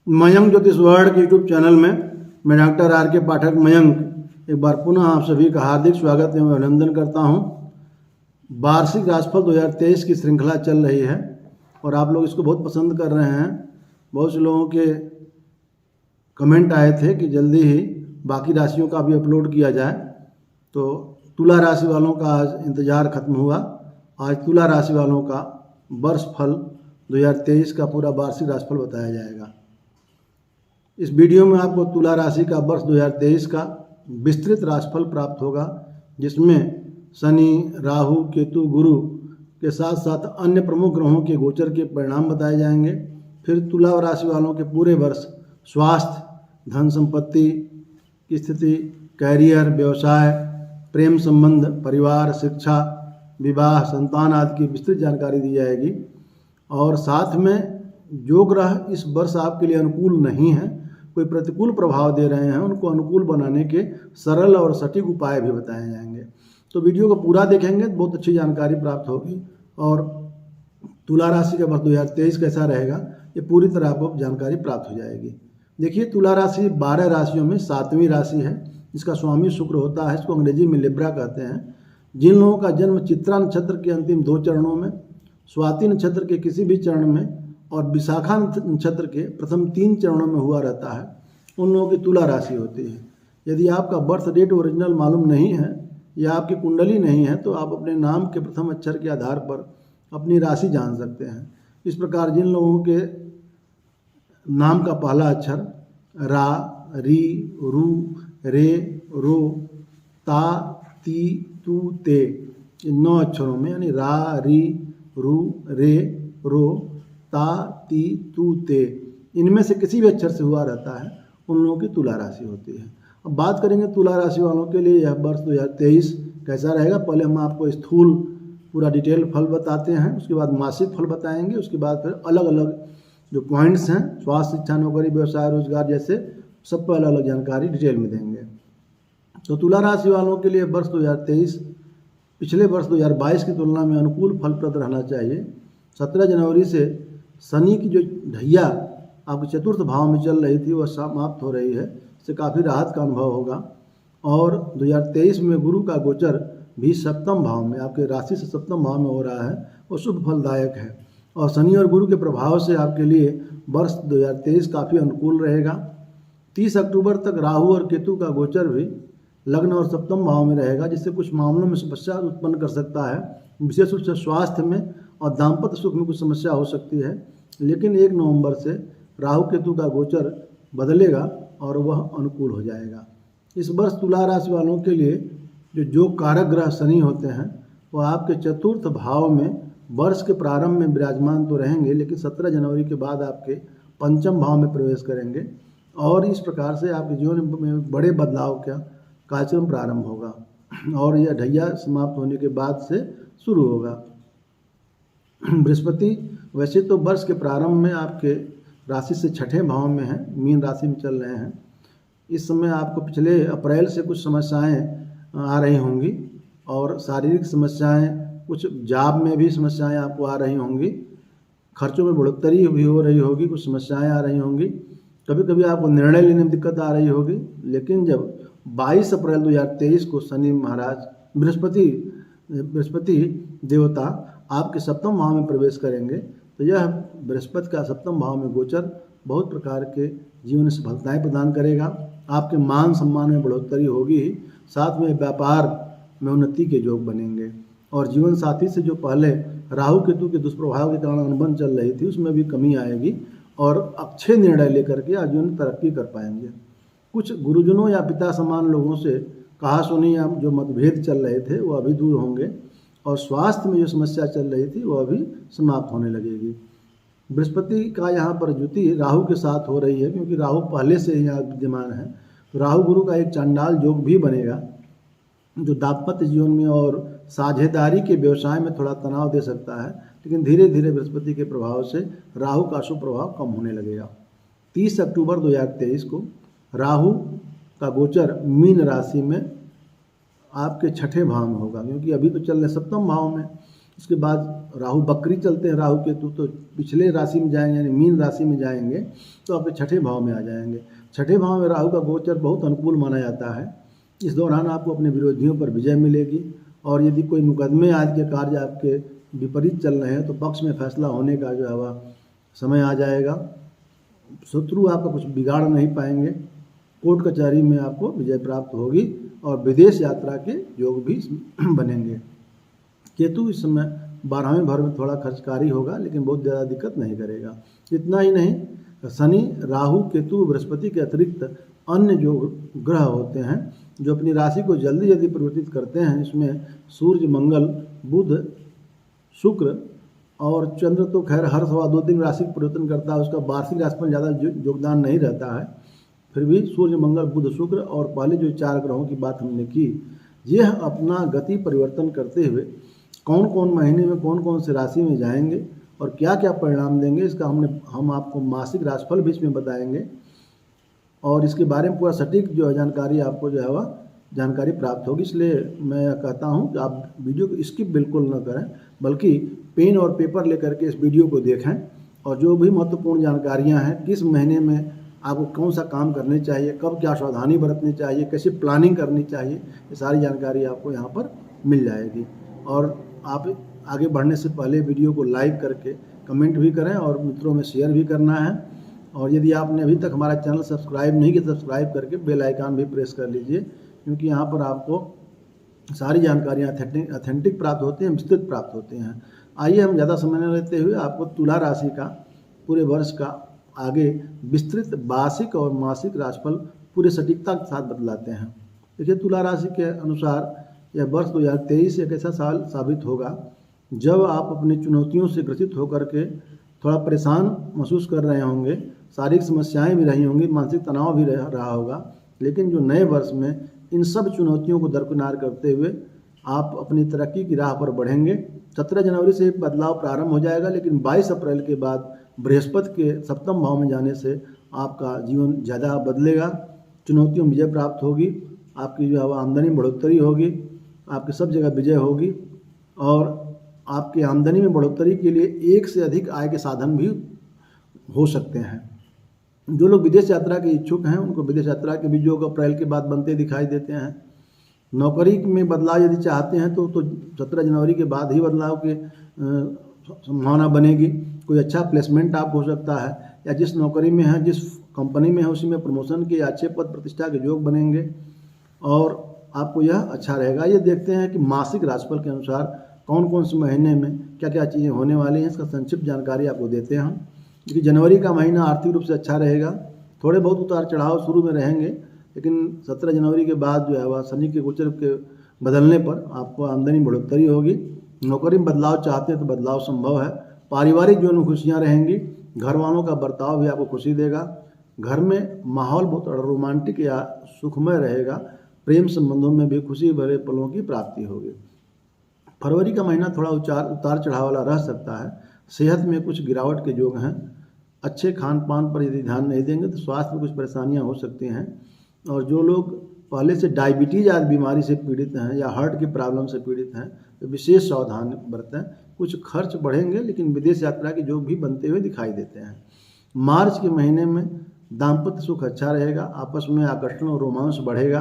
मयंक ज्योतिष वर्ल्ड के YouTube channel में मैं डॉक्टर आर के पाठक मयंक एक बार पुनः आप सभी का हार्दिक स्वागत एवं अभिनंदन करता हूं। वार्षिक राशिफल 2023 की श्रृंखला चल रही है और आप लोग इसको बहुत पसंद कर रहे हैं। बहुत से लोगों के कमेंट आए थे कि जल्दी ही बाकी राशियों का भी अपलोड किया जाए, तो तुला राशि वालों का आज इंतज़ार खत्म हुआ। आज तुला राशि वालों का वर्ष फल 2023 का पूरा वार्षिक राशिफल बताया जाएगा। इस वीडियो में आपको तुला राशि का वर्ष 2023 का विस्तृत राशिफल प्राप्त होगा, जिसमें शनि, राहु, केतु, गुरु के साथ साथ अन्य प्रमुख ग्रहों के गोचर के परिणाम बताए जाएंगे। फिर तुला राशि वालों के पूरे वर्ष स्वास्थ्य, धन संपत्ति की स्थिति, कैरियर, व्यवसाय, प्रेम संबंध, परिवार, शिक्षा, विवाह, संतान आदि की विस्तृत जानकारी दी जाएगी। और साथ में जो ग्रह इस वर्ष आपके लिए अनुकूल नहीं है, कोई प्रतिकूल प्रभाव दे रहे हैं, उनको अनुकूल बनाने के सरल और सटीक उपाय भी बताए जाएंगे। तो वीडियो को पूरा देखेंगे तो बहुत अच्छी जानकारी प्राप्त होगी और तुला राशि का वर्ष 2023 कैसा रहेगा ये पूरी तरह आपको जानकारी प्राप्त हो जाएगी। देखिए, तुला राशि 12 राशियों में 7वीं राशि है, जिसका स्वामी शुक्र होता है। इसको अंग्रेजी में लिब्रा कहते हैं। जिन लोगों का जन्म चित्रा नक्षत्र के अंतिम 2 चरणों में, स्वाति नक्षत्र के किसी भी चरण में और विशाखा नक्षत्र के प्रथम 3 चरणों में हुआ रहता है, उन लोगों की तुला राशि होती है। यदि आपका बर्थ डेट ओरिजिनल मालूम नहीं है या आपकी कुंडली नहीं है, तो आप अपने नाम के प्रथम अक्षर के आधार पर अपनी राशि जान सकते हैं। इस प्रकार जिन लोगों के नाम का पहला अक्षर रा, री, रू, रे, रो, ता, ती, तू, ते, इन 9 अक्षरों में यानी रा, री, रू, रे, रो, ता, ती, तू, ते, इनमें से किसी भी अक्षर से हुआ रहता है, उन लोगों की तुला राशि होती है। अब बात करेंगे तुला राशि वालों के लिए यह वर्ष 2023 कैसा रहेगा। पहले हम आपको स्थूल पूरा डिटेल फल बताते हैं, उसके बाद मासिक फल बताएंगे, उसके बाद फिर अलग अलग जो पॉइंट्स हैं, स्वास्थ्य, शिक्षा, नौकरी, व्यवसाय, रोजगार जैसे सब पर अलग अलग जानकारी डिटेल में देंगे। तो तुला राशि वालों के लिए वर्ष 2023 पिछले वर्ष 2022 की तुलना में अनुकूल फलप्रद रहना चाहिए। 17 जनवरी से शनि की जो ढैया आपके चतुर्थ भाव में चल रही थी वह समाप्त हो रही है, इससे काफ़ी राहत का अनुभव होगा। और 2023 में गुरु का गोचर भी सप्तम भाव में, आपके राशि से सप्तम भाव में हो रहा है, वो शुभ फलदायक है। और शनि और गुरु के प्रभाव से आपके लिए वर्ष 2023 काफ़ी अनुकूल रहेगा। 30 अक्टूबर तक राहु और केतु का गोचर भी लग्न और सप्तम भाव में रहेगा, जिससे कुछ मामलों में समस्या उत्पन्न कर सकता है। विशेष रूप से स्वास्थ्य में और दाम्पत्य सुख में कुछ समस्या हो सकती है। लेकिन 1 नवंबर से राहु केतु का गोचर बदलेगा और वह अनुकूल हो जाएगा। इस वर्ष तुला राशि वालों के लिए जो कारक ग्रह शनि होते हैं वह आपके चतुर्थ भाव में वर्ष के प्रारंभ में विराजमान तो रहेंगे, लेकिन 17 जनवरी के बाद आपके पंचम भाव में प्रवेश करेंगे और इस प्रकार से आपके जीवन में बड़े बदलाव का कार्यक्रम प्रारंभ होगा और यह ढैया समाप्त होने के बाद से शुरू होगा। बृहस्पति वैसे तो वर्ष के प्रारंभ में आपके राशि से 6ठे भाव में है, मीन राशि में चल रहे हैं। इस समय आपको पिछले अप्रैल से कुछ समस्याएं आ रही होंगी और शारीरिक समस्याएं, कुछ जॉब में भी समस्याएं आपको आ रही होंगी, खर्चों में बढ़ोतरी भी हो रही होगी, कुछ समस्याएं आ रही होंगी, कभी कभी आपको निर्णय लेने में दिक्कत आ रही होगी। लेकिन जब 22 अप्रैल 2023 को शनि महाराज बृहस्पति देवता आपके सप्तम भाव में प्रवेश करेंगे, तो यह बृहस्पति का सप्तम भाव में गोचर बहुत प्रकार के जीवन में सफलताएं प्रदान करेगा। आपके मान सम्मान में बढ़ोतरी होगी ही, साथ में व्यापार में उन्नति के योग बनेंगे और जीवन साथी से जो पहले राहु केतु के दुष्प्रभाव के कारण अनबन चल रही थी उसमें भी कमी आएगी और अच्छे निर्णय लेकर के जीवन में तरक्की कर पाएंगे। कुछ गुरुजनों या पिता समान लोगों से कहा सुनी या जो मतभेद चल रहे थे वो अभी दूर होंगे और स्वास्थ्य में जो समस्या चल रही थी वो अभी समाप्त होने लगेगी। बृहस्पति का यहाँ पर युति राहु के साथ हो रही है, क्योंकि राहु पहले से ही यहाँ विद्यमान है। तो राहु गुरु का एक चांडाल योग भी बनेगा, जो दाम्पत्य जीवन में और साझेदारी के व्यवसाय में थोड़ा तनाव दे सकता है, लेकिन धीरे धीरे बृहस्पति के प्रभाव से राहु का शुभ प्रभाव कम होने लगेगा। 30 अक्टूबर 2023 को राहु का गोचर मीन राशि में आपके 6ठे भाव में होगा, क्योंकि अभी तो चल रहे सप्तम भाव में। उसके बाद राहु बकरी चलते हैं, राहु केतु तो पिछले राशि में जाएंगे, यानी मीन राशि में जाएंगे तो आपके छठे भाव में आ जाएंगे। छठे भाव में राहु का गोचर बहुत अनुकूल माना जाता है। इस दौरान आपको अपने विरोधियों पर विजय मिलेगी, और यदि कोई मुकदमे आदि के कार्य आपके विपरीत चल रहे हैं तो पक्ष में फैसला होने का जो है वह समय आ जाएगा। शत्रु आपका कुछ बिगाड़ नहीं पाएंगे। कोर्ट कचहरी में आपको विजय प्राप्त होगी और विदेश यात्रा के योग भी बनेंगे। केतु इस समय 12वें घर में थोड़ा खर्चकारी होगा, लेकिन बहुत ज़्यादा दिक्कत नहीं करेगा। इतना ही नहीं, शनि, राहु, केतु, बृहस्पति के अतिरिक्त अन्य जो ग्रह होते हैं जो अपनी राशि को जल्दी जल्दी परिवर्तित करते हैं, इसमें सूर्य, मंगल, बुध, शुक्र और चंद्र तो खैर हर सवा 2 दिन राशि परिवर्तन करता है, उसका वार्षिक राशि पर ज़्यादा योगदान नहीं रहता है। फिर भी सूर्य, मंगल, बुध, शुक्र और पहले जो 4 ग्रहों की बात हमने की, यह अपना गति परिवर्तन करते हुए कौन कौन महीने में कौन कौन से राशि में जाएंगे और क्या क्या परिणाम देंगे, इसका हम आपको मासिक राशिफल भी इसमें बताएंगे, और इसके बारे में पूरा सटीक जो है जानकारी आपको जो है वह जानकारी प्राप्त होगी। इसलिए मैं कहता हूँ कि आप वीडियो को स्किप बिल्कुल न करें, बल्कि पेन और पेपर लेकर के इस वीडियो को देखें, और जो भी महत्वपूर्ण जानकारियाँ हैं, किस महीने में आपको कौन सा काम करने चाहिए, कब क्या सावधानी बरतनी चाहिए, कैसे प्लानिंग करनी चाहिए, ये सारी जानकारी आपको यहाँ पर मिल जाएगी। और आप आगे बढ़ने से पहले वीडियो को लाइक करके कमेंट भी करें और मित्रों में शेयर भी करना है। और यदि आपने अभी तक हमारा चैनल सब्सक्राइब नहीं किया, सब्सक्राइब करके बेल आइकन भी प्रेस कर लीजिए, क्योंकि यहाँ पर आपको सारी जानकारियाँ ऑथेंटिक प्राप्त होती हैं, विस्तृत प्राप्त होती हैं। आइए हम ज़्यादा समय न लेते हुए आपको तुला राशि का पूरे वर्ष का आगे विस्तृत वार्षिक और मासिक राशिफल पूरे सटीकता के साथ बतलाते हैं। देखिए, तुला राशि के अनुसार यह वर्ष 2023 एक ऐसा साल साबित होगा जब आप अपनी चुनौतियों से ग्रसित होकर के थोड़ा परेशान महसूस कर रहे होंगे, शारीरिक समस्याएं भी रही होंगी, मानसिक तनाव भी रहा होगा, लेकिन जो नए वर्ष में इन सब चुनौतियों को दरकिनार करते हुए आप अपनी तरक्की की राह पर बढ़ेंगे। 17 जनवरी से बदलाव प्रारंभ हो जाएगा, लेकिन 22 अप्रैल के बाद बृहस्पति के सप्तम भाव में जाने से आपका जीवन ज़्यादा बदलेगा। चुनौतियों में विजय प्राप्त होगी, आपकी जो है आमदनी बढ़ोतरी होगी, आपकी सब जगह विजय होगी, और आपकी आमदनी में बढ़ोतरी के लिए एक से अधिक आय के साधन भी हो सकते हैं। जो लोग विदेश यात्रा के इच्छुक हैं उनको विदेश यात्रा के भी योग अप्रैल के बाद बनते दिखाई देते हैं। नौकरी में बदलाव यदि चाहते हैं तो 17 जनवरी के बाद ही बदलाव की संभावना बनेगी। कोई अच्छा प्लेसमेंट आप हो सकता है, या जिस नौकरी में है, जिस कंपनी में है, उसी में प्रमोशन के अच्छे पद प्रतिष्ठा के योग बनेंगे और आपको यह अच्छा रहेगा। ये देखते हैं कि मासिक राशिफल के अनुसार कौन कौन से महीने में क्या क्या चीज़ें होने वाली हैं, इसका संक्षिप्त जानकारी आपको देते हैं हम। क्योंकि जनवरी का महीना आर्थिक रूप से अच्छा रहेगा, थोड़े बहुत उतार चढ़ाव शुरू में रहेंगे, लेकिन 17 जनवरी के बाद जो है वह शनि के गोचर के बदलने पर आपको आमदनी बढ़ोतरी होगी। नौकरी में बदलाव चाहते हैं तो बदलाव संभव है। पारिवारिक जीवन में खुशियाँ रहेंगी, घर वालों का बर्ताव भी आपको खुशी देगा, घर में माहौल बहुत रोमांटिक या सुखमय रहेगा, प्रेम संबंधों में भी खुशी भरे पलों की प्राप्ति होगी। फरवरी का महीना थोड़ा उतार चढ़ाव वाला रह सकता है। सेहत में कुछ गिरावट के योग हैं। अच्छे खान पान पर यदि ध्यान नहीं देंगे तो स्वास्थ्य में कुछ परेशानियां हो सकती हैं। और जो लोग पहले से डायबिटीज आदि बीमारी से पीड़ित हैं या हार्ट की प्रॉब्लम से पीड़ित हैं तो विशेष सावधान बरतें। कुछ खर्च बढ़ेंगे, लेकिन विदेश यात्रा के योग भी बनते हुए दिखाई देते हैं। मार्च के महीने में दाम्पत्य सुख अच्छा रहेगा, आपस में आकर्षण और रोमांस बढ़ेगा,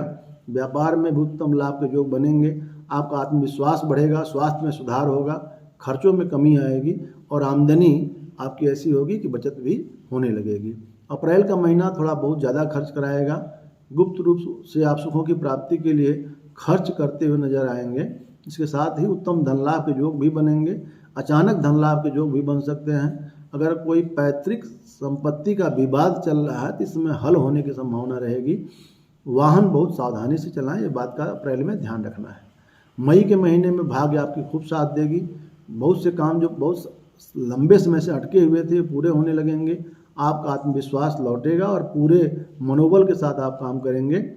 व्यापार में भी उत्तम लाभ के योग बनेंगे, आपका आत्मविश्वास बढ़ेगा, स्वास्थ्य में सुधार होगा, खर्चों में कमी आएगी और आमदनी आपकी ऐसी होगी कि बचत भी होने लगेगी। अप्रैल का महीना थोड़ा बहुत ज़्यादा खर्च कराएगा, गुप्त रूप से आप सुखों की प्राप्ति के लिए खर्च करते हुए नजर आएंगे। इसके साथ ही उत्तम धन लाभ के योग भी बनेंगे, अचानक धन लाभ के योग भी बन सकते हैं। अगर कोई पैतृक संपत्ति का विवाद चल रहा है तो इसमें हल होने की संभावना रहेगी। वाहन बहुत सावधानी से चलाएं, ये बात का अप्रैल में ध्यान रखना है। मई के महीने में भाग्य आपकी खूब साथ देगी, बहुत से काम जो बहुत लंबे समय से अटके हुए थे पूरे होने लगेंगे, आपका आत्मविश्वास लौटेगा और पूरे मनोबल के साथ आप काम करेंगे।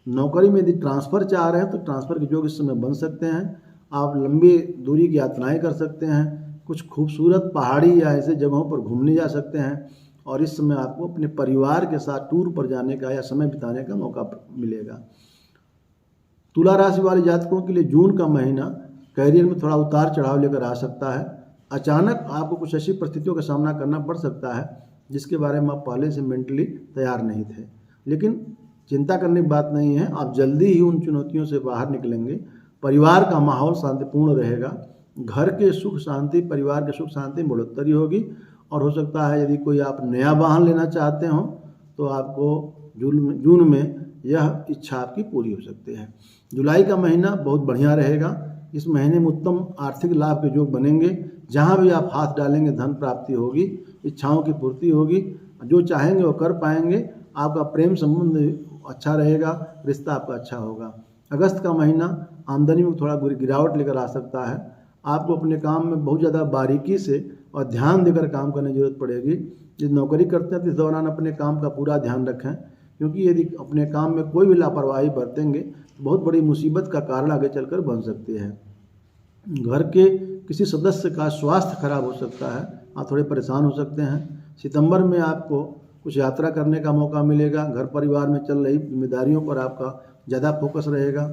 नौकरी में यदि ट्रांसफ़र चाह रहे हैं तो ट्रांसफ़र के योग इस समय बन सकते हैं। आप लंबी दूरी की यात्राएं कर सकते हैं, कुछ खूबसूरत पहाड़ी या ऐसे जगहों पर घूमने जा सकते हैं, और इस समय आपको अपने परिवार के साथ टूर पर जाने का या समय बिताने का मौका मिलेगा। तुला राशि वाले जातकों के लिए जून का महीना करियर में थोड़ा उतार चढ़ाव लेकर आ सकता है। अचानक आपको कुछ ऐसी परिस्थितियों का सामना करना पड़ सकता है जिसके बारे में आप पहले से मेंटली तैयार नहीं थे, लेकिन चिंता करने की बात नहीं है, आप जल्दी ही उन चुनौतियों से बाहर निकलेंगे। परिवार का माहौल शांतिपूर्ण रहेगा, घर के सुख शांति, परिवार के सुख शांति में बढ़ोतरी होगी। और हो सकता है यदि कोई आप नया वाहन लेना चाहते हो तो आपको जून में यह इच्छा आपकी पूरी हो सकती है। जुलाई का महीना बहुत बढ़िया रहेगा। इस महीने में उत्तम आर्थिक लाभ के योग बनेंगे। जहाँ भी आप हाथ डालेंगे धन प्राप्ति होगी, इच्छाओं की पूर्ति होगी, जो चाहेंगे वो कर पाएंगे। आपका प्रेम संबंध अच्छा रहेगा, रिश्ता आपका अच्छा होगा। अगस्त का महीना आमदनी में थोड़ा गिरावट लेकर आ सकता है। आपको अपने काम में बहुत ज़्यादा बारीकी से और ध्यान देकर काम करने की जरूरत पड़ेगी। यदि नौकरी करते हैं तो इस दौरान अपने काम का पूरा ध्यान रखें, क्योंकि यदि अपने काम में कोई भी लापरवाही बरतेंगे तो बहुत बड़ी मुसीबत का कारण आगे चलकर बन सकती है। घर के किसी सदस्य का स्वास्थ्य खराब हो सकता है, आप थोड़े परेशान हो सकते हैं। सितंबर में आपको कुछ यात्रा करने का मौका मिलेगा। घर परिवार में चल रही जिम्मेदारियों पर आपका ज़्यादा फोकस रहेगा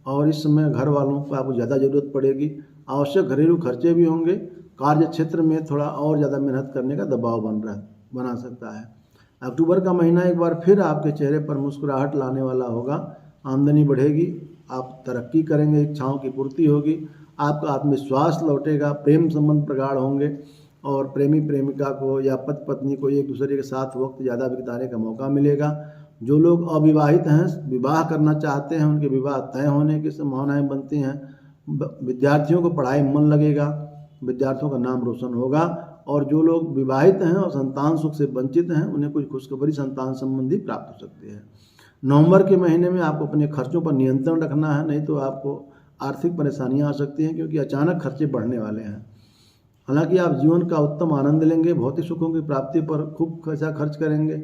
और इस समय घर वालों को आपको ज़्यादा ज़रूरत पड़ेगी। आवश्यक घरेलू खर्चे भी होंगे। कार्य क्षेत्र में थोड़ा और ज़्यादा मेहनत करने का दबाव बना सकता है। अक्टूबर का महीना एक बार फिर आपके चेहरे पर मुस्कुराहट लाने वाला होगा। आमदनी बढ़ेगी, आप तरक्की करेंगे, इच्छाओं की पूर्ति होगी, आपका आत्मविश्वास लौटेगा, प्रेम संबंध प्रगाढ़ होंगे और प्रेमी प्रेमिका को या पति पत्नी को एक दूसरे के साथ वक्त ज़्यादा बिताने का मौका मिलेगा। जो लोग अविवाहित हैं, विवाह करना चाहते हैं, उनके विवाह तय होने की संभावनाएं बनती हैं। विद्यार्थियों को पढ़ाई में मन लगेगा, विद्यार्थियों का नाम रोशन होगा। और जो लोग विवाहित हैं और संतान सुख से वंचित हैं, उन्हें कुछ खुशखबरी संतान संबंधी प्राप्त हो सकती है। नवंबर के महीने में आपको अपने खर्चों पर नियंत्रण रखना है, नहीं तो आपको आर्थिक परेशानियां आ सकती हैं, क्योंकि अचानक खर्चे बढ़ने वाले हैं। हालांकि आप जीवन का उत्तम आनंद लेंगे, भौतिक सुखों की प्राप्ति पर खूब पैसा खर्च करेंगे,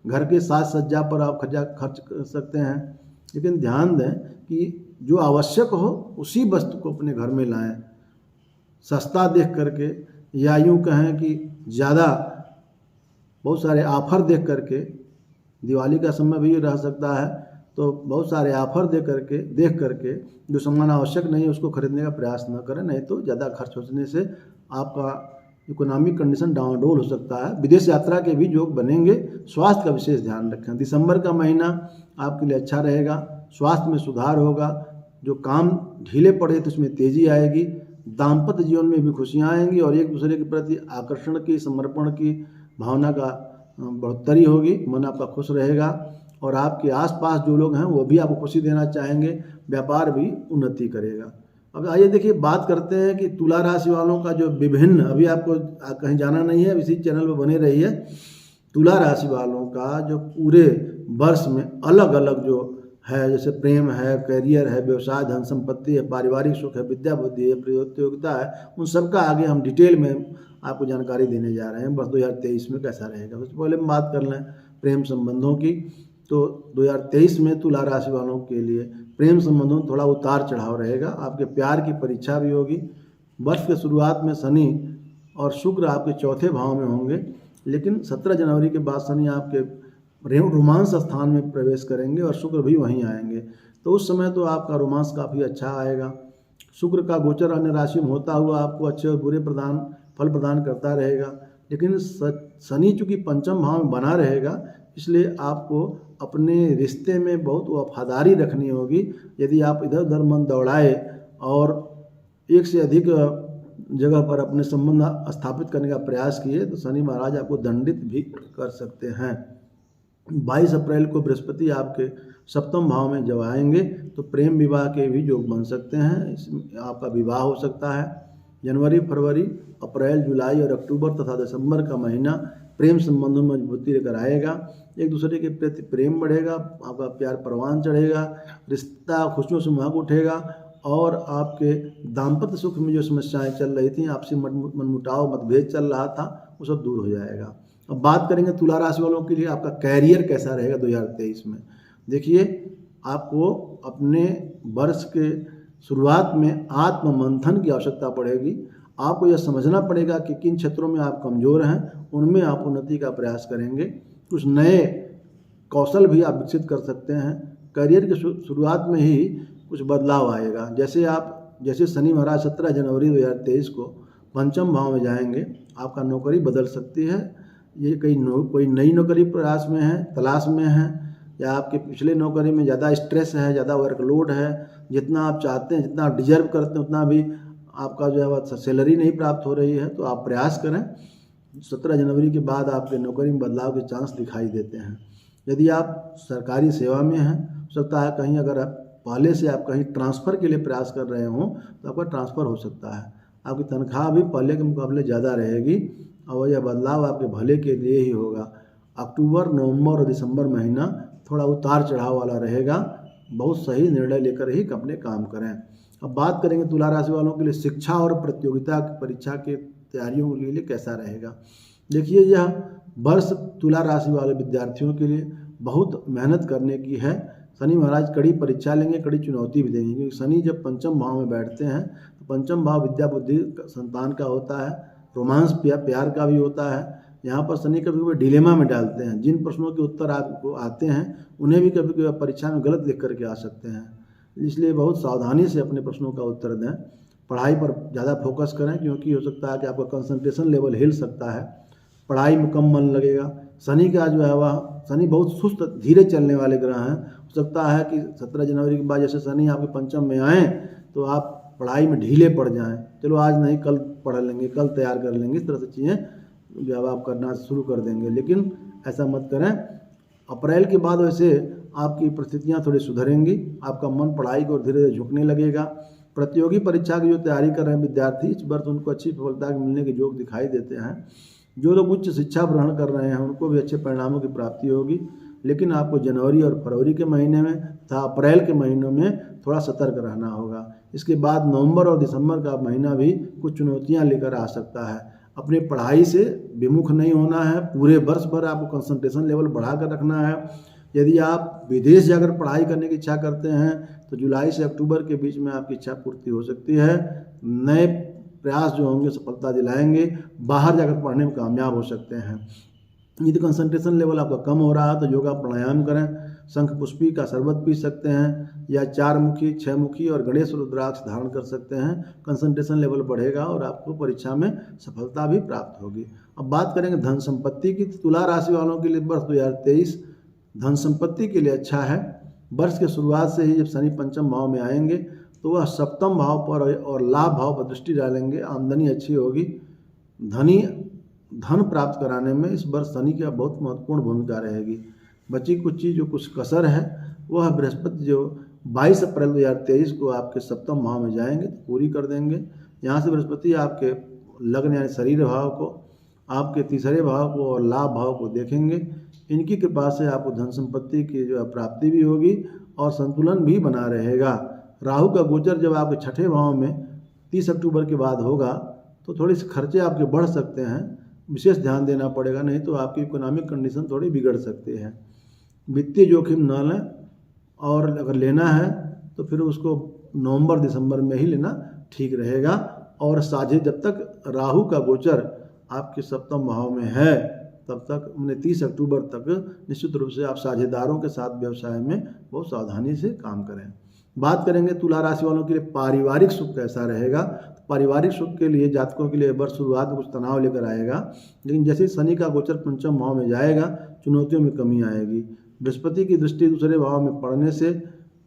घर के साज सज्जा पर आप खर्च कर सकते हैं, लेकिन ध्यान दें कि जो आवश्यक हो उसी वस्तु को अपने घर में लाएं। सस्ता देख करके या यूँ कहें कि ज़्यादा बहुत सारे ऑफर देख करके, दिवाली का समय भी रह सकता है, तो बहुत सारे ऑफर देख करके जो सामान आवश्यक नहीं है उसको खरीदने का प्रयास न करें, नहीं तो ज़्यादा खर्च होने से आपका इकोनॉमिक कंडीशन डाउनडोल हो सकता है। विदेश यात्रा के भी योग बनेंगे। स्वास्थ्य का विशेष ध्यान रखें। दिसंबर का महीना आपके लिए अच्छा रहेगा, स्वास्थ्य में सुधार होगा। जो काम ढीले पड़े तो उसमें तेज़ी आएगी। दाम्पत्य जीवन में भी खुशियाँ आएंगी और एक दूसरे के प्रति आकर्षण की, समर्पण की भावना का बढ़ोतरी होगी। मन आपका खुश रहेगा और आपके आसपास जो लोग हैं वो भी आपको खुशी देना चाहेंगे। व्यापार भी उन्नति करेगा। अब आइए देखिए, बात करते हैं कि तुला राशि वालों का जो विभिन्न, अभी आपको कहीं जाना नहीं है, इसी चैनल पर बने रहिए। तुला राशि वालों का जो पूरे वर्ष में अलग अलग जो है, जैसे प्रेम है, करियर है, व्यवसाय, धन संपत्ति है, पारिवारिक सुख है, विद्या बुद्धि है, प्रतियोगिता है, उन सब का आगे हम डिटेल में आपको जानकारी देने जा रहे हैं। वर्ष 2023 में कैसा रहेगा। सबसे पहले हम बात कर लें प्रेम संबंधों की। तो 2023 में तुला राशि वालों के लिए प्रेम संबंधों में थोड़ा उतार चढ़ाव रहेगा। आपके प्यार की परीक्षा भी होगी। वर्ष के शुरुआत में शनि और शुक्र आपके चौथे भाव में होंगे, लेकिन 17 जनवरी के बाद शनि आपके रोमांस स्थान में प्रवेश करेंगे और शुक्र भी वहीं आएंगे। तो उस समय तो आपका रोमांस काफ़ी अच्छा आएगा। शुक्र का गोचर अन्य राशि में होता हुआ आपको अच्छे और बुरे फल प्रदान करता रहेगा, लेकिन शनि चूँकि पंचम भाव में बना रहेगा, इसलिए आपको अपने रिश्ते में बहुत वफादारी रखनी होगी। यदि आप इधर उधर मन दौड़ाए और एक से अधिक जगह पर अपने संबंध स्थापित करने का प्रयास किए तो शनि महाराज आपको दंडित भी कर सकते हैं। 22 अप्रैल को बृहस्पति आपके सप्तम भाव में जब आएंगे तो प्रेम विवाह के भी योग बन सकते हैं। इसमें आपका विवाह हो सकता है। जनवरी, फरवरी, अप्रैल, जुलाई और अक्टूबर तथा दिसंबर का महीना प्रेम संबंधों में मजबूती लेकर आएगा। एक दूसरे के प्रति प्रेम बढ़ेगा, आपका प्यार परवान चढ़ेगा, रिश्ता खुशियों से महक उठेगा और आपके दाम्पत्य सुख में जो समस्याएं चल रही थी, आपसी मनमुटाव मतभेद चल रहा था, वो सब दूर हो जाएगा। अब बात करेंगे तुला राशि वालों के लिए आपका कैरियर कैसा रहेगा 2023 में। देखिए, आपको अपने वर्ष के शुरुआत में आत्म मंथन की आवश्यकता पड़ेगी। आपको यह समझना पड़ेगा कि किन क्षेत्रों में आप कमज़ोर हैं, उनमें आप उन्नति का प्रयास करेंगे। कुछ नए कौशल भी आप विकसित कर सकते हैं। करियर की शुरुआत में ही कुछ बदलाव आएगा। जैसे आप जैसे शनि महाराज 17 जनवरी 2023 को पंचम भाव में जाएंगे, आपका नौकरी बदल सकती है। ये कोई नई नौकरी प्रयास में है, तलाश में है, या आपके पिछले नौकरी में ज़्यादा स्ट्रेस है, ज़्यादा वर्कलोड है, जितना आप चाहते हैं, जितना आप डिजर्व करते हैं उतना भी आपका जो है वह सैलरी नहीं प्राप्त हो रही है, तो आप प्रयास करें। 17 जनवरी के बाद आपके नौकरी में बदलाव के चांस दिखाई देते हैं। यदि आप सरकारी सेवा में हैं, हो सकता है कहीं अगर आप पहले से आप कहीं ट्रांसफ़र के लिए प्रयास कर रहे हों तो आपका ट्रांसफ़र हो सकता है। आपकी तनख्वाह भी पहले के मुकाबले ज़्यादा रहेगी और यह बदलाव आपके भले के लिए ही होगा। अक्टूबर, नवंबर और दिसंबर महीना थोड़ा उतार चढ़ाव वाला रहेगा। बहुत सही निर्णय लेकर ही अपने काम करें। अब बात करेंगे तुला राशि वालों के लिए शिक्षा और प्रतियोगिता की परीक्षा के तैयारियों के लिए कैसा रहेगा। देखिए, यह वर्ष तुला राशि वाले विद्यार्थियों के लिए बहुत मेहनत करने की है। शनि महाराज कड़ी परीक्षा लेंगे, कड़ी चुनौती भी देंगे, क्योंकि शनि जब पंचम भाव में बैठते हैं तो पंचम भाव विद्या बुद्धि संतान का होता है, रोमांस प्यार का भी होता है। यहाँ पर शनि कभी कभी डिलेमा में डालते हैं। जिन प्रश्नों के उत्तर आपको आते हैं उन्हें भी कभी कभी परीक्षा में गलत लिख करके आ सकते हैं, इसलिए बहुत सावधानी से अपने प्रश्नों का उत्तर दें। पढ़ाई पर ज़्यादा फोकस करें, क्योंकि हो सकता है कि आपका कंसंट्रेशन लेवल हिल सकता है, पढ़ाई में कम मन लगेगा। शनि का जो है वह शनि बहुत सुस्त धीरे चलने वाले ग्रह हैं। हो सकता है कि 17 जनवरी के बाद जैसे शनि आपके पंचम में आएँ तो आप पढ़ाई में ढीले पड़ जाएं, चलो आज नहीं कल पढ़ लेंगे, कल तैयार कर लेंगे, इस तरह से चीज़ें जो है आप करना शुरू कर देंगे। लेकिन ऐसा मत करें। अप्रैल के बाद वैसे आपकी परिस्थितियाँ थोड़ी सुधरेंगी, आपका मन पढ़ाई को धीरे धीरे झुकने लगेगा। प्रतियोगी परीक्षा की जो तैयारी कर रहे हैं विद्यार्थी, इस वर्ष उनको अच्छी सफलता मिलने के योग दिखाई देते हैं। जो लोग उच्च शिक्षा ग्रहण कर रहे हैं उनको भी अच्छे परिणामों की प्राप्ति होगी, लेकिन आपको जनवरी और फरवरी के महीने में तथा अप्रैल के महीनों में थोड़ा सतर्क रहना होगा। इसके बाद नवंबर और दिसंबर का महीना भी कुछ चुनौतियां लेकर आ सकता है। अपनी पढ़ाई से विमुख नहीं होना है, पूरे वर्ष भर आपको कंसंट्रेशन लेवल बढ़ा कर रखना है। यदि आप विदेश जाकर पढ़ाई करने की इच्छा करते हैं तो जुलाई से अक्टूबर के बीच में आपकी इच्छा पूर्ति हो सकती है। नए प्रयास जो होंगे सफलता दिलाएंगे, बाहर जाकर पढ़ने में कामयाब हो सकते हैं। यदि कंसंट्रेशन लेवल आपका कम हो रहा है तो योगा प्राणायाम करें, शंख पुष्पी का शरबत पी सकते हैं, या 4 मुखी 6 मुखी और गणेश रुद्राक्ष धारण कर सकते हैं। कंसंट्रेशन लेवल बढ़ेगा और आपको परीक्षा में सफलता भी प्राप्त होगी। अब बात करेंगे धन संपत्ति की। तुला राशि वालों के लिए वर्ष 2023 धन संपत्ति के लिए अच्छा है। वर्ष के शुरुआत से ही जब शनि पंचम भाव में आएंगे तो वह सप्तम भाव पर और लाभ भाव पर दृष्टि डालेंगे, आमदनी अच्छी होगी। धन प्राप्त कराने में इस वर्ष शनि की बहुत महत्वपूर्ण भूमिका रहेगी। बची कुछ चीज़ जो कुछ कसर है वह बृहस्पति जो 22 अप्रैल 2023 को आपके सप्तम भाव में जाएंगे तो पूरी कर देंगे। यहाँ से बृहस्पति आपके लग्न यानी शरीर भाव को, आपके तीसरे भाव को और लाभ भाव को देखेंगे। इनकी कृपा से आपको धन संपत्ति की जो प्राप्ति भी होगी और संतुलन भी बना रहेगा। राहु का गोचर जब आपके छठे भाव में 30 अक्टूबर के बाद होगा तो थोड़ी सी खर्चे आपके बढ़ सकते हैं, विशेष ध्यान देना पड़ेगा, नहीं तो आपकी इकोनॉमिक कंडीशन थोड़ी बिगड़ सकती है। वित्तीय जोखिम न लें, और अगर लेना है तो फिर उसको नवंबर दिसंबर में ही लेना ठीक रहेगा। और साझे जब तक राहु का गोचर आपके सप्तम भाव में है तब तक 30 अक्टूबर तक निश्चित रूप से आप साझेदारों के साथ व्यवसाय में बहुत सावधानी से काम करें। बात करेंगे तुला राशि वालों के लिए पारिवारिक सुख कैसा रहेगा। तो पारिवारिक सुख के लिए जातकों के लिए वर्ष शुरुआत में कुछ तनाव लेकर आएगा, लेकिन जैसे शनि का गोचर पंचम भाव में जाएगा चुनौतियों में कमी आएगी। बृहस्पति की दृष्टि दूसरे भाव में पड़ने से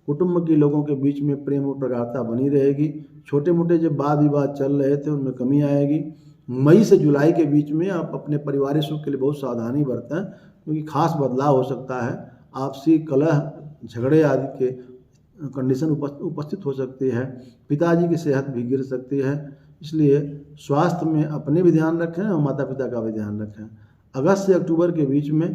कुटुंब के लोगों के बीच में प्रेम और प्रगाढ़ता बनी रहेगी। छोटे मोटे जो वाद विवाद चल रहे थे उनमें कमी आएगी। मई से जुलाई के बीच में आप अपने पारिवारिक सुख के लिए बहुत सावधानी बरतें, क्योंकि खास बदलाव हो सकता है। आपसी कलह झगड़े आदि के कंडीशन उपस्थित हो सकती है। पिताजी की सेहत भी गिर सकती है, इसलिए स्वास्थ्य में अपने भी ध्यान रखें और माता पिता का भी ध्यान रखें। अगस्त से अक्टूबर के बीच में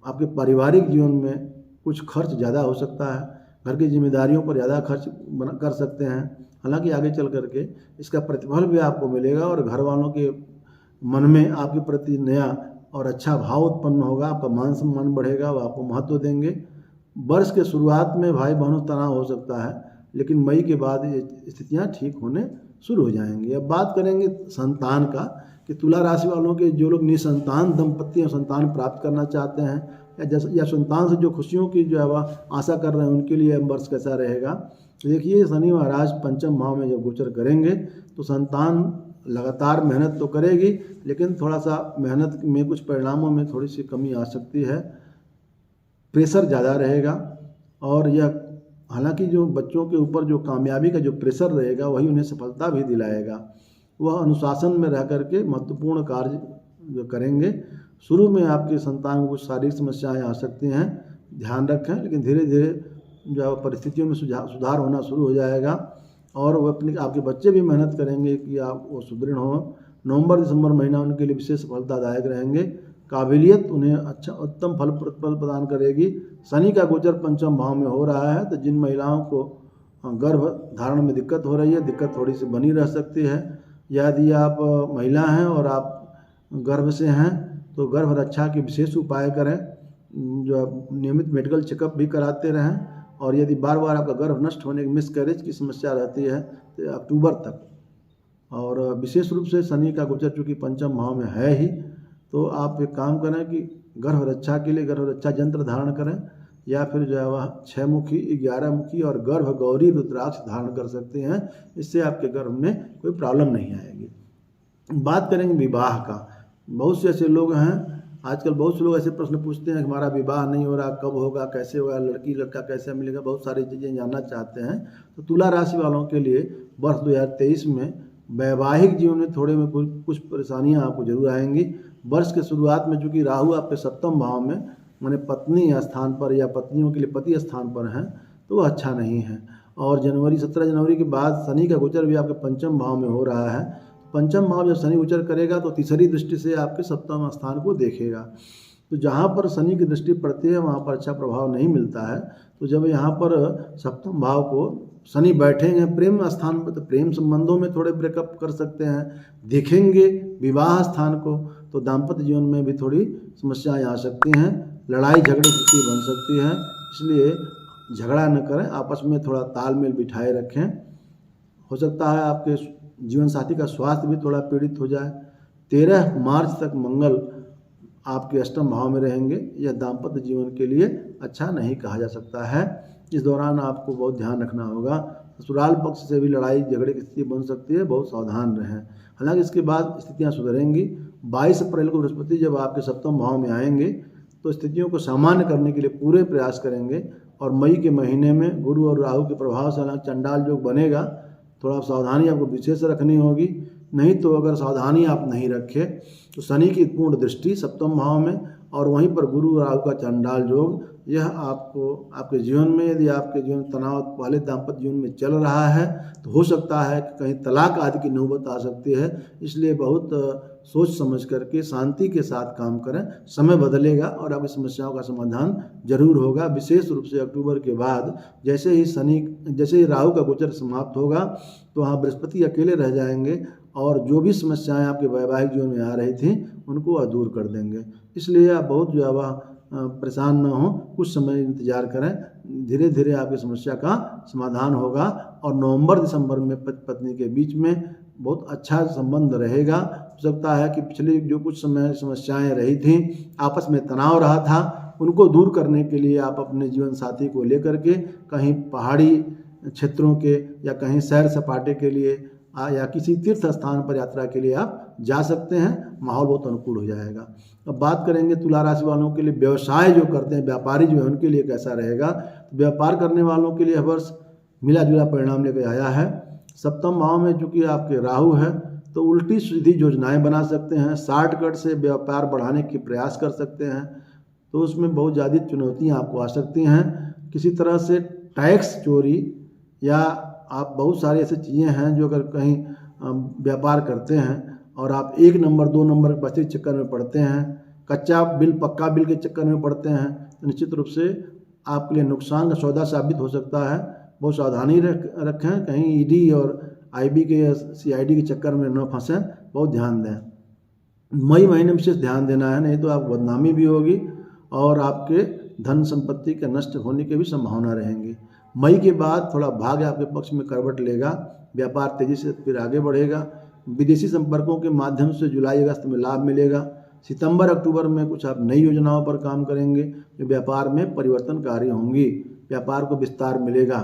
आपके पारिवारिक जीवन में कुछ खर्च ज़्यादा हो सकता है, घर की जिम्मेदारियों पर ज़्यादा खर्च कर सकते हैं। हालांकि आगे चल करके इसका प्रतिफल भी आपको मिलेगा और घर वालों के मन में आपके प्रति नया और अच्छा भाव उत्पन्न होगा, आपका मान सम्मान बढ़ेगा, वो आपको महत्व देंगे। वर्ष के शुरुआत में भाई बहनों तनाव हो सकता है, लेकिन मई के बाद ये स्थितियाँ ठीक होने शुरू हो जाएंगी। अब बात करेंगे संतान का कि तुला राशि वालों के जो लोग निसंतान दंपत्ति और संतान प्राप्त करना चाहते हैं या संतान से जो खुशियों की जो है वह आशा कर रहे हैं उनके लिए वर्ष कैसा रहेगा। तो देखिए शनि महाराज पंचम भाव में जब गोचर करेंगे तो संतान लगातार मेहनत तो करेगी, लेकिन थोड़ा सा मेहनत में कुछ परिणामों में थोड़ी सी कमी आ सकती है, प्रेशर ज़्यादा रहेगा। और यह हालांकि जो बच्चों के ऊपर जो कामयाबी का जो प्रेशर रहेगा वही उन्हें सफलता भी दिलाएगा। वह अनुशासन में रह करके महत्वपूर्ण कार्य जो करेंगे। शुरू में आपके संतान को कुछ शारीरिक समस्याएं आ सकती हैं, ध्यान रखें, लेकिन धीरे धीरे जो परिस्थितियों में सुधार होना शुरू हो जाएगा और वो अपने आपके बच्चे भी मेहनत करेंगे कि आप वो सुदृढ़ हों। नवंबर दिसंबर महीना उनके लिए विशेष सफलतादायक रहेंगे। काबिलियत उन्हें अच्छा उत्तम फल प्रदान करेगी। शनि का गोचर पंचम भाव में हो रहा है, तो जिन महिलाओं को गर्भ धारण में दिक्कत हो रही है, दिक्कत थोड़ी सी बनी रह सकती है। यदि आप महिला हैं और आप गर्भ से हैं तो गर्भ रक्षा के विशेष उपाय करें, जो नियमित मेडिकल चेकअप भी कराते रहें। और यदि बार बार आपका गर्भ नष्ट होने की मिसकैरेज की समस्या रहती है तो अक्टूबर तक, और विशेष रूप से शनि का गोचर चूँकि पंचम भाव में है ही, तो आप एक काम करें कि गर्भ रक्षा के लिए गर्भ रक्षा यंत्र धारण करें, या फिर जो है वह 6 मुखी 11 मुखी और गर्भ गौरी रुद्राक्ष धारण कर सकते हैं। इससे आपके गर्भ में कोई प्रॉब्लम नहीं आएगी। बात करेंगे विवाह का। बहुत से ऐसे लोग हैं, आजकल बहुत से लोग ऐसे प्रश्न पूछते हैं कि हमारा विवाह नहीं हो रहा, कब होगा, कैसे होगा, लड़की लड़का कैसे मिलेगा, बहुत सारी चीज़ें जानना चाहते हैं। तो तुला राशि वालों के लिए वर्ष 2023 में वैवाहिक जीवन में थोड़े में कुछ परेशानियां आपको जरूर आएंगी। वर्ष के शुरुआत में चूँकि राहु आपके सप्तम भाव में माने पत्नी स्थान पर या पत्नियों के लिए पति स्थान पर हैं, तो वह अच्छा नहीं है। और 17 जनवरी के बाद शनि का गोचर भी आपके पंचम भाव में हो रहा है। पंचम भाव जब शनि गोचर करेगा तो तीसरी दृष्टि से आपके सप्तम स्थान को देखेगा। तो जहाँ पर शनि की दृष्टि पड़ती है वहाँ पर अच्छा प्रभाव नहीं मिलता है। तो जब यहाँ पर सप्तम भाव को शनि बैठेंगे प्रेम स्थान पर, तो प्रेम संबंधों में थोड़े ब्रेकअप कर सकते हैं। देखेंगे विवाह स्थान को तो दाम्पत्य जीवन में भी थोड़ी समस्याएं आ सकती हैं, लड़ाई झगड़े की स्थिति बन सकती है। इसलिए झगड़ा न करें, आपस में थोड़ा तालमेल बिठाए रखें। हो सकता है आपके जीवन साथी का स्वास्थ्य भी थोड़ा पीड़ित हो जाए। 13 मार्च तक मंगल आपके अष्टम भाव में रहेंगे। यह दाम्पत्य जीवन के लिए अच्छा नहीं कहा जा सकता है। इस दौरान आपको बहुत ध्यान रखना होगा। ससुराल पक्ष से भी लड़ाई झगड़े की स्थिति बन सकती है, बहुत सावधान रहें। हालांकि इसके बाद स्थितियां सुधरेंगी। 22 अप्रैल को बृहस्पति जब आपके सप्तम भाव में आएंगे तो स्थितियों को सामान्य करने के लिए पूरे प्रयास करेंगे। और मई के महीने में गुरु और राहु के प्रभाव से हालांकि चंडाल योग बनेगा, थोड़ा सावधानी आपको विशेष रखनी होगी। नहीं तो अगर सावधानी आप नहीं रखें तो शनि की पूर्ण दृष्टि सप्तम भाव में और वहीं पर गुरु राहु का चंडाल योग, यह आपको आपके जीवन में, यदि आपके जीवन तनाव पहले दाम्पत्य जीवन में चल रहा है तो हो सकता है कि कहीं तलाक आदि की नौबत आ सकती है। इसलिए बहुत सोच समझ करके शांति के साथ काम करें। समय बदलेगा और आपकी समस्याओं का समाधान जरूर होगा। विशेष रूप से अक्टूबर के बाद जैसे ही राहु का गोचर समाप्त होगा तो वहाँ बृहस्पति अकेले रह जाएंगे और जो भी समस्याएं आपके वैवाहिक जीवन में आ रही थी उनको वह दूर कर देंगे। इसलिए आप बहुत जो है वह परेशान न हो, कुछ समय इंतजार करें। धीरे धीरे आपकी समस्या का समाधान होगा और नवंबर दिसंबर में पति पत्नी के बीच में बहुत अच्छा संबंध रहेगा। हो सकता है कि पिछले जो कुछ समय समस्याएं रही थी, आपस में तनाव रहा था, उनको दूर करने के लिए आप अपने जीवन साथी को लेकर के कहीं पहाड़ी क्षेत्रों के या कहीं सैर सपाटे के लिए या किसी तीर्थ स्थान पर यात्रा के लिए आप जा सकते हैं। माहौल बहुत अनुकूल हो जाएगा। अब बात करेंगे तुला राशि वालों के लिए व्यवसाय जो करते हैं, व्यापारी जो है उनके लिए कैसा रहेगा। तो व्यापार करने वालों के लिए वर्ष मिला जुला परिणाम लेकर आया है। सप्तम भाव में चूँकि आपके राहु है तो उल्टी सीधी योजनाएं बना सकते हैं, शॉर्टकट से व्यापार बढ़ाने के प्रयास कर सकते हैं। तो उसमें बहुत ज़्यादा चुनौतियाँ आपको आ सकती हैं। किसी तरह से टैक्स चोरी या आप बहुत सारी ऐसी चीज़ें हैं जो अगर कहीं व्यापार करते हैं और आप 1 नंबर 2 नंबर के बचत के चक्कर में पड़ते हैं, कच्चा बिल पक्का बिल के चक्कर में पड़ते हैं, तो निश्चित रूप से आपके लिए नुकसान का सौदा साबित हो सकता है। बहुत सावधानी रखें, कहीं ईडी और आईबी के या सीआईडी के चक्कर में न फंसें, बहुत ध्यान दें। मई महीने में विशेष ध्यान देना है, नहीं तो आप बदनामी भी होगी और आपके धन संपत्ति के नष्ट होने की भी संभावना रहेंगी। मई के बाद थोड़ा भाग्य आपके पक्ष में करवट लेगा, व्यापार तेजी से फिर आगे बढ़ेगा। विदेशी संपर्कों के माध्यम से जुलाई अगस्त में लाभ मिलेगा। सितंबर अक्टूबर में कुछ आप नई योजनाओं पर काम करेंगे जो व्यापार में परिवर्तनकारी होंगी, व्यापार को विस्तार मिलेगा।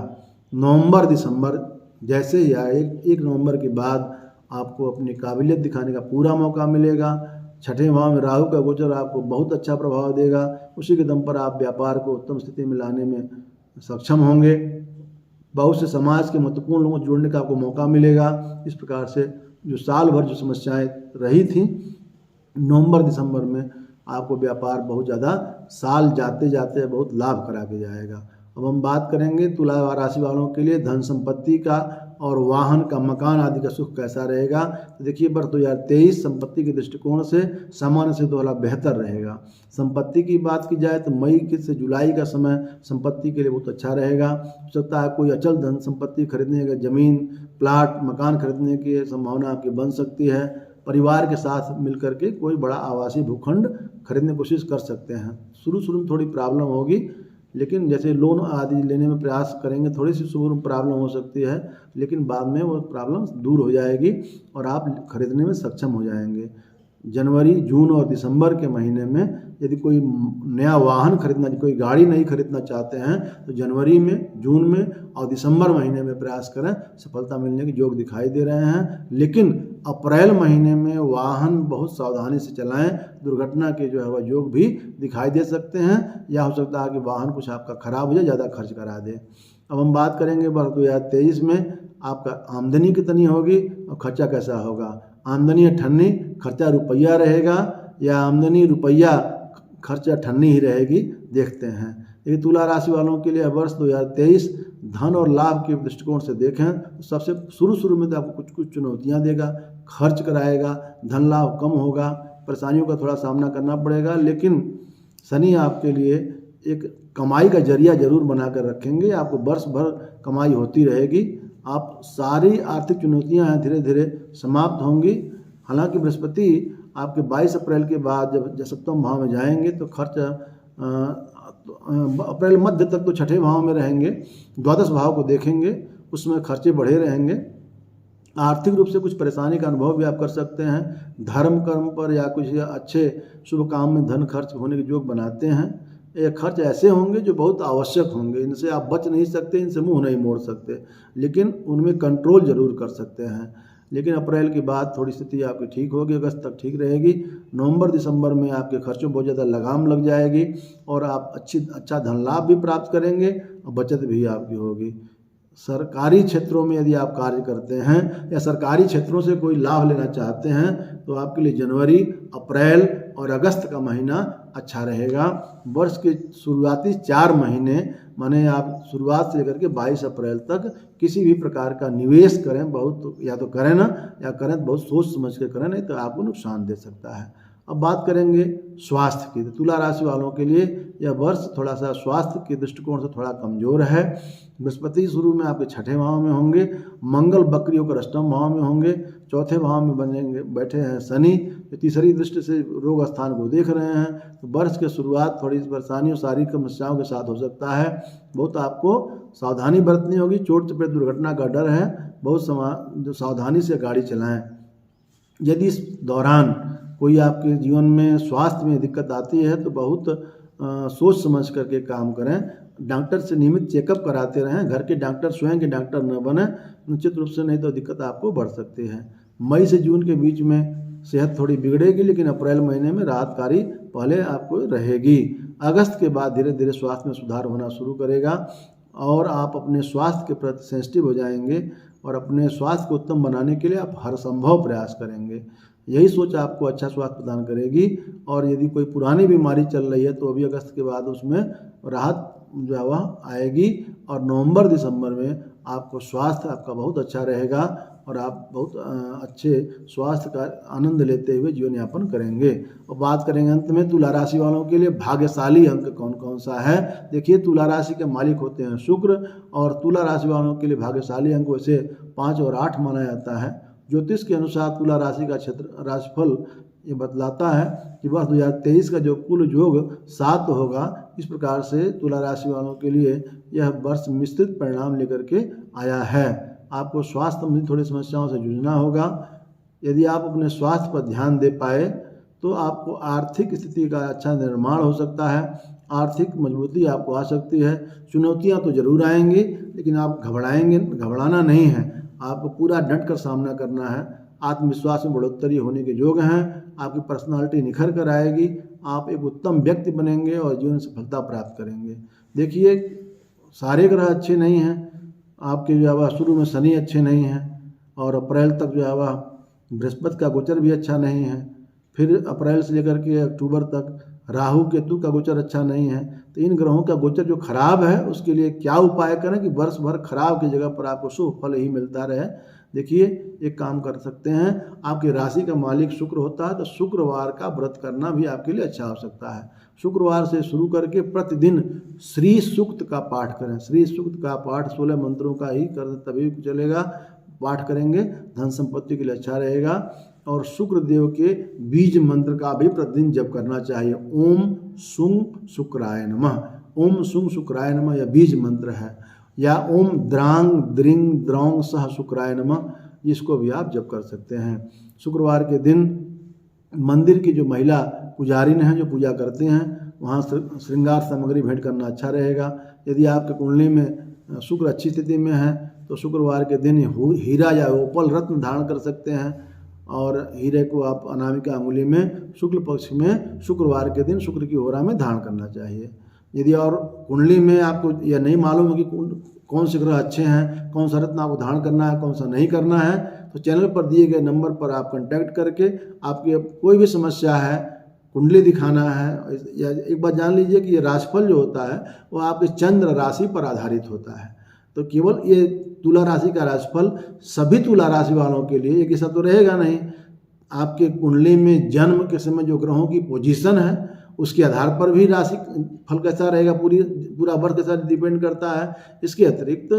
नवंबर दिसंबर जैसे ही आए, 1 नवंबर के बाद आपको अपनी काबिलियत दिखाने का पूरा मौका मिलेगा। छठे भाव में राहु का गोचर आपको बहुत अच्छा प्रभाव देगा, उसी के दम पर आप व्यापार को उत्तम स्थिति में लाने में सक्षम होंगे। बहुत से समाज के महत्वपूर्ण लोगों से जुड़ने का आपको मौका मिलेगा। इस प्रकार से जो साल भर जो समस्याएं रही थी, नवंबर दिसंबर में आपको व्यापार बहुत ज़्यादा साल जाते जाते बहुत लाभ करा के जाएगा। अब हम बात करेंगे तुला राशि वालों के लिए धन संपत्ति का और वाहन का, मकान आदि का सुख कैसा रहेगा। तो देखिए वर्ष 2023 संपत्ति के दृष्टिकोण से सामान्य से थोड़ा बेहतर रहेगा। संपत्ति की बात की जाए तो मई से जुलाई का समय संपत्ति के लिए बहुत अच्छा रहेगा। हो सकता है कोई अचल धन संपत्ति खरीदने का, जमीन प्लाट मकान खरीदने की संभावना आपकी बन सकती है। परिवार के साथ मिलकर के कोई बड़ा आवासीय भूखंड खरीदने की कोशिश कर सकते हैं। शुरू में थोड़ी प्रॉब्लम होगी, लेकिन जैसे लोन आदि लेने में प्रयास करेंगे थोड़ी सी शुरू में प्रॉब्लम हो सकती है, लेकिन बाद में वो प्रॉब्लम दूर हो जाएगी और आप खरीदने में सक्षम हो जाएंगे। जनवरी, जून और दिसंबर के महीने में यदि कोई नया वाहन खरीदना, कोई गाड़ी नहीं खरीदना चाहते हैं तो जनवरी में, जून में और दिसंबर महीने में प्रयास करें, सफलता मिलने के योग दिखाई दे रहे हैं। लेकिन अप्रैल महीने में वाहन बहुत सावधानी से चलाएं, दुर्घटना के जो है वह योग भी दिखाई दे सकते हैं, या हो सकता है कि वाहन कुछ आपका खराब हो जाए, ज़्यादा खर्च करा दे। अब हम बात करेंगे वर्ष 2023 में आपका आमदनी कितनी होगी और खर्चा कैसा होगा। आमदनी अठन्नी, खर्चा रुपया रहेगा, या आमदनी रुपया खर्चा अठन्नी ही रहेगी, देखते हैं। ये तुला राशि वालों के लिए वर्ष 2023 धन और लाभ के दृष्टिकोण से देखें तो सबसे शुरू में तो आपको कुछ चुनौतियां देगा, खर्च कराएगा, धन लाभ कम होगा, परेशानियों का थोड़ा सामना करना पड़ेगा। लेकिन शनि आपके लिए एक कमाई का जरिया जरूर बनाकर रखेंगे, आपको वर्ष भर कमाई होती रहेगी। आप सारी आर्थिक चुनौतियां धीरे धीरे समाप्त होंगी। हालांकि बृहस्पति आपके 22 अप्रैल के बाद जब सप्तम भाव में जाएंगे तो खर्च अप्रैल मध्य तक तो छठे भाव में रहेंगे, द्वादश भाव को देखेंगे, उसमें खर्चे बढ़े रहेंगे। आर्थिक रूप से कुछ परेशानी का अनुभव भी आप कर सकते हैं। धर्म कर्म पर या कुछ अच्छे शुभ काम में धन खर्च होने के योग बनाते हैं। ये खर्च ऐसे होंगे जो बहुत आवश्यक होंगे, इनसे आप बच नहीं सकते, इनसे मुंह नहीं मोड़ सकते, लेकिन उनमें कंट्रोल जरूर कर सकते हैं। लेकिन अप्रैल के बाद थोड़ी स्थिति आपकी ठीक होगी, अगस्त तक ठीक रहेगी। नवंबर दिसंबर में आपके खर्चों में बहुत ज़्यादा लगाम लग जाएगी और आप अच्छा धन लाभ भी प्राप्त करेंगे और बचत भी आपकी होगी। सरकारी क्षेत्रों में यदि आप कार्य करते हैं या सरकारी क्षेत्रों से कोई लाभ लेना चाहते हैं तो आपके लिए जनवरी, अप्रैल और अगस्त का महीना अच्छा रहेगा। वर्ष के शुरुआती 4 महीने माने आप शुरुआत से लेकर के 22 अप्रैल तक किसी भी प्रकार का निवेश करें, बहुत या तो करें ना, या करें तो बहुत सोच समझ के करें, नहीं तो आपको नुकसान दे सकता है। अब बात करेंगे स्वास्थ्य की। तो तुला राशि वालों के लिए यह वर्ष थोड़ा सा स्वास्थ्य के दृष्टिकोण से थोड़ा कमज़ोर है। बृहस्पति शुरू में आपके छठे भाव में होंगे, मंगल बकरी होकर अष्टम भाव में होंगे, चौथे भाव में बनेंगे बैठे हैं शनि, तीसरी दृष्टि से रोग स्थान को देख रहे हैं। तो वर्ष के शुरुआत थोड़ी परेशानियों, शारीरिक समस्याओं के साथ हो सकता है। बहुत आपको सावधानी बरतनी होगी, चोट चपेट दुर्घटना का डर है, बहुत सावधानी से गाड़ी चलाएं। यदि इस दौरान कोई आपके जीवन में स्वास्थ्य में दिक्कत आती है तो बहुत सोच समझ करके काम करें। डॉक्टर से नियमित चेकअप कराते रहें, घर के डॉक्टर स्वयं के डॉक्टर न बने निश्चित रूप से, नहीं तो दिक्कत आपको बढ़ सकती है। मई से जून के बीच में सेहत थोड़ी बिगड़ेगी, लेकिन अप्रैल महीने में राहतकारी पहले आपको रहेगी। अगस्त के बाद धीरे धीरे स्वास्थ्य में सुधार होना शुरू करेगा और आप अपने स्वास्थ्य के प्रति सेंसिटिव हो जाएंगे और अपने स्वास्थ्य को उत्तम बनाने के लिए आप हर संभव प्रयास करेंगे। यही सोच आपको अच्छा स्वास्थ्य प्रदान करेगी। और यदि कोई पुरानी बीमारी चल रही है तो अभी अगस्त के बाद उसमें राहत जो है वह आएगी और नवंबर दिसंबर में आपको स्वास्थ्य आपका बहुत अच्छा रहेगा और आप बहुत अच्छे स्वास्थ्य का आनंद लेते हुए जीवन यापन करेंगे। और बात करेंगे अंत में तुला राशि वालों के लिए भाग्यशाली अंक कौन कौन सा है। देखिए तुला राशि के मालिक होते हैं शुक्र, और तुला राशि वालों के लिए भाग्यशाली अंक वैसे 5 और 8 माना जाता है। ज्योतिष के अनुसार तुला राशि का क्षेत्र राशिफल ये बतलाता है कि वर्ष 2023 का जो कुल योग 7 होगा। इस प्रकार से तुला राशि वालों के लिए यह वर्ष मिश्रित परिणाम लेकर के आया है। आपको स्वास्थ्य में थोड़ी समस्याओं से जूझना होगा। यदि आप अपने स्वास्थ्य पर ध्यान दे पाए तो आपको आर्थिक स्थिति का अच्छा निर्माण हो सकता है, आर्थिक मजबूती आपको आ सकती है। चुनौतियां तो जरूर आएंगी, लेकिन आप घबराना नहीं है, आपको पूरा डट कर सामना करना है। आत्मविश्वास में बढ़ोतरी होने के योग हैं, आपकी पर्सनालिटी निखर कर आएगी, आप एक उत्तम व्यक्ति बनेंगे और जीवन में सफलता प्राप्त करेंगे। देखिए, सारे ग्रह अच्छे नहीं हैं, आपके जो है वह शुरू में शनि अच्छे नहीं हैं, और अप्रैल तक जो है वह बृहस्पति का गोचर भी अच्छा नहीं है, फिर अप्रैल से लेकर के अक्टूबर तक राहु केतु का गोचर अच्छा नहीं है। तो इन ग्रहों का गोचर जो खराब है, उसके लिए क्या उपाय करें कि वर्ष भर खराब की जगह पर आपको शुभ फल ही मिलता रहे। देखिए, एक काम कर सकते हैं, आपकी राशि का मालिक शुक्र होता है, तो शुक्रवार का व्रत करना भी आपके लिए अच्छा हो सकता है। शुक्रवार से शुरू करके प्रतिदिन श्री सूक्त का पाठ करें। श्री सूक्त का पाठ 16 मंत्रों का ही कर तभी चलेगा, पाठ करेंगे धन संपत्ति के लिए अच्छा रहेगा। और शुक्र देव के बीज मंत्र का भी प्रतिदिन जप करना चाहिए। ओम सुं शुक्राय नमः, ओम सुं शुक्राय नमः यह बीज मंत्र है, या ओम द्रांग द्रिंग द्रौंग सह शुक्राय नमः, इसको भी आप जप कर सकते हैं। शुक्रवार के दिन मंदिर की जो महिला पुजारिन हैं, जो पूजा करते हैं, वहाँ श्रृंगार सामग्री भेंट करना अच्छा रहेगा। यदि आपके कुंडली में शुक्र अच्छी स्थिति में है तो शुक्रवार के दिन हीरा या ओपल रत्न धारण कर सकते हैं, और हीरे को आप अनामिका अंगुली में शुक्ल पक्ष में शुक्रवार के दिन शुक्र की होरा में धारण करना चाहिए। यदि और कुंडली में आपको यह नहीं मालूम है कि कौन से ग्रह अच्छे हैं, कौन सा रत्न आपको धारण करना है, कौन सा नहीं करना है, तो चैनल पर दिए गए नंबर पर आप कांटेक्ट करके आपकी कोई भी समस्या है, कुंडली दिखाना है, या एक बात जान लीजिए कि ये राशिफल जो होता है वो आपके चंद्र राशि पर आधारित होता है। तो केवल ये तुला राशि का राशिफल सभी तुला राशि वालों के लिए एक ऐसा तो रहेगा नहीं। आपके कुंडली में जन्म के समय जो ग्रहों की पोजीशन है उसके आधार पर भी राशि फल कैसा रहेगा, पूरा वर्ष कैसा डिपेंड करता है। इसके अतिरिक्त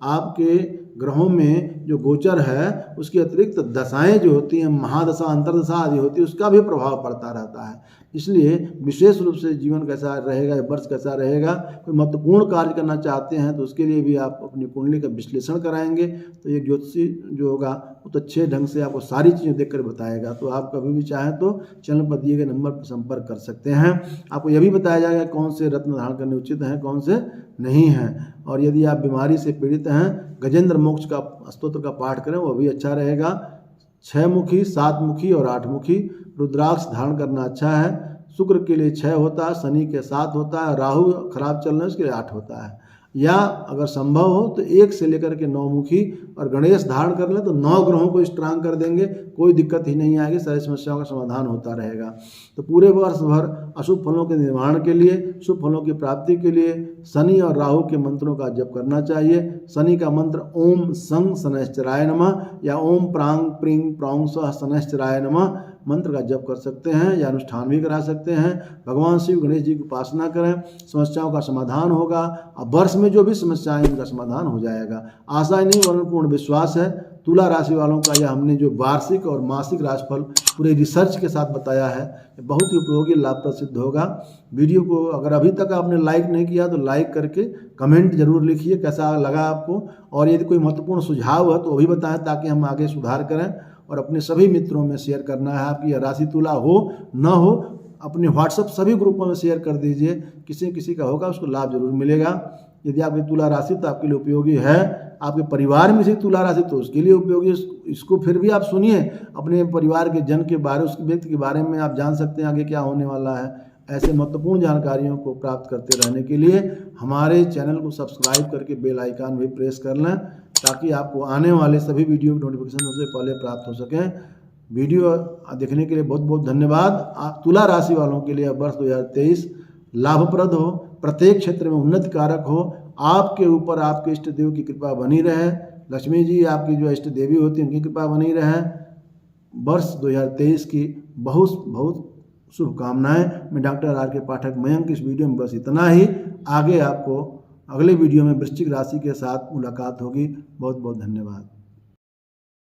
आपके ग्रहों में जो गोचर है उसके अतिरिक्त दशाएं जो होती हैं, महादशा अंतरदशा आदि होती है, उसका भी प्रभाव पड़ता रहता है। इसलिए विशेष रूप से जीवन कैसा रहेगा, वर्ष कैसा रहेगा, कोई महत्वपूर्ण कार्य करना चाहते हैं तो उसके लिए भी आप अपनी कुंडली का विश्लेषण कराएंगे तो ये ज्योतिषी जो होगा वो तो अच्छे ढंग से आपको सारी चीज़ें देखकर बताएगा। तो आप कभी भी चाहें तो चैनल पर दिए गए नंबर पर संपर्क कर सकते हैं। आपको यह भी बताया जाएगा कौन से रत्न धारण करने उचित हैं, कौन से नहीं हैं। और यदि आप बीमारी से पीड़ित हैं, गजेंद्र मोक्ष का स्तोत्र का पाठ करें, वो भी अच्छा रहेगा। 6 मुखी, 7 मुखी और 8 मुखी रुद्राक्ष धारण करना अच्छा है। शुक्र के लिए 6 होता है, शनि के 7 होता है, राहु खराब चल रहे हैं उसके लिए 8 होता है। या अगर संभव हो तो 1 से लेकर के 9 मुखी और गणेश धारण कर लें तो 9 ग्रहों को स्ट्रांग कर देंगे, कोई दिक्कत ही नहीं आएगी, सारी समस्याओं का समाधान होता रहेगा। तो पूरे वर्ष भर अशुभ फलों के निर्माण के लिए, शुभ फलों की प्राप्ति के लिए शनि और राहु के मंत्रों का जप करना चाहिए। शनि का मंत्र ओम सं शनैश्चराय नमः या ओम प्रांग प्रिंग प्रौंग सह शनैश्चराय नमः मंत्र का जप कर सकते हैं या अनुष्ठान भी करा सकते हैं। भगवान शिव गणेश जी की उपासना करें, समस्याओं का समाधान होगा। अब वर्ष में जो भी समस्याएं इनका समाधान हो जाएगा। आशा नहीं वरन पूर्ण विश्वास है। तुला राशि वालों का यह हमने जो वार्षिक और मासिक राशिफल पूरे रिसर्च के साथ बताया है, बहुत ही उपयोगी लाभप्रद सिद्ध होगा। वीडियो को अगर अभी तक आपने लाइक नहीं किया तो लाइक करके कमेंट जरूर लिखिए कैसा लगा आपको, और यदि कोई महत्वपूर्ण सुझाव है तो वो भी बताएं ताकि हम आगे सुधार करें। और अपने सभी मित्रों में शेयर करना है। आपकी राशि तुला हो न हो, अपने व्हाट्सएप सभी ग्रुपों में शेयर कर दीजिए, किसी का होगा उसको लाभ जरूर मिलेगा। यदि आपकी तुला राशि तो आपके लिए उपयोगी है, आपके परिवार में से तुला राशि तो उसके लिए उपयोगी, इसको फिर भी आप सुनिए, अपने परिवार के जन के बारे, उस व्यक्ति के बारे में आप जान सकते हैं आगे क्या होने वाला है। ऐसे महत्वपूर्ण जानकारियों को प्राप्त करते रहने के लिए हमारे चैनल को सब्सक्राइब करके बेल आइकन भी प्रेस कर लें ताकि आपको आने वाले सभी वीडियो की नोटिफिकेशन उससे पहले प्राप्त हो सकें। वीडियो देखने के लिए बहुत बहुत धन्यवाद। तुला राशि वालों के लिए वर्ष 2023 लाभप्रद हो, प्रत्येक क्षेत्र में उन्नति कारक हो, आपके ऊपर आपके इष्ट देव की कृपा बनी रहे, लक्ष्मी जी आपकी जो इष्ट देवी होती है उनकी कृपा बनी रहे। वर्ष 2023 की बहुत बहुत शुभकामनाएं। मैं डॉक्टर आर के पाठक मयंक। इस वीडियो में बस इतना ही। आगे आपको अगले वीडियो में वृश्चिक राशि के साथ मुलाकात होगी। बहुत बहुत धन्यवाद।